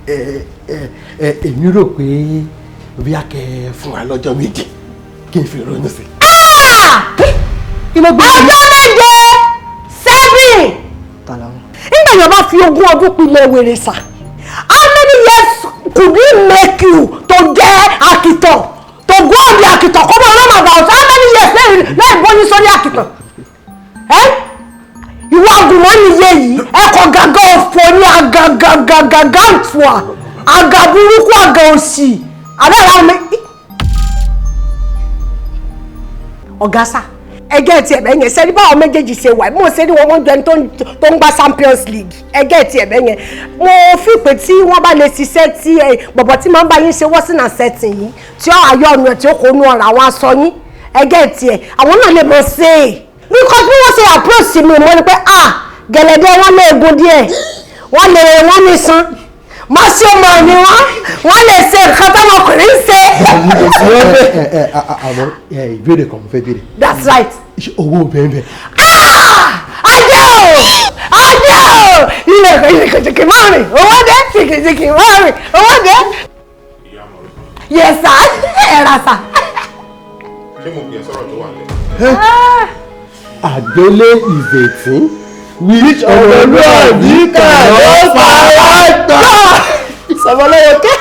èmi rò pé bí a kẹ́ fún wa lọ́jọ́ méje kí n fi ronú sí. ọjọ́ méje 7. nígbà yẹn bá fi 20 ọdún pilẹ̀ wèrè sà. How many years could it make you to get akitan? To go on the akitan? Come on, no about how many years lẹ́yìn bọ́ni sórí akitan? Ìwọ àgùnmọ́ nìyẹ yìí, ẹ̀kọ́ gàgà ọ̀fọ̀ ní àgàgàgàgà ìtura, àgà burúkú àgà òsì, àbẹ́rẹ́ mi. Ọ̀gá sá, ẹgẹ́ ti ẹ̀bẹ̀ yẹn, sẹ́ni báwọn méjèèjì ṣe wà, mo ṣe ní wọ́n jẹun tó ń gba Champions League, ẹgẹ́ ti ẹ̀bẹ̀ yẹn. Mo fi pé tí wọ́n bá lè ṣiṣẹ́ tí bọ̀bọ̀ tí máa ń bá yín ṣe wọ́n sí náà sẹ́tìn yìí, tí ó ayọ̀ ọ̀nà tí ó kó nu ọ̀rọ̀ àwọn aṣọ yín, ẹgẹ́ ti ẹ̀, àwọn náà lè mọ̀ ṣe é. Because bí wọ́n ṣe approach mi mo ní pé gẹ̀lẹ́dẹ́ wọ́n lè egun díẹ̀ wọ́n ní san máa ṣe ọmọ ni wọ́n lè ṣe nǹkan tọ́mọkùnrin ń ṣe. àwọn ìbéèrè kan mo fẹ́ béèrè. That's right. owó bẹ́ẹ̀ ajé o ilé kìkìkì máa rìn owó dé kìkìkì máa rìn owó dé. Yes sir ẹ̀rà sà. ṣé mo pè é sọ̀rọ̀ tó wà lẹ́yìn? Àgbélé ìzẹ̀tí which ọmọlúwàbí kàlọ́ fara tán. Sọmọlọ́wọ́ kẹ́.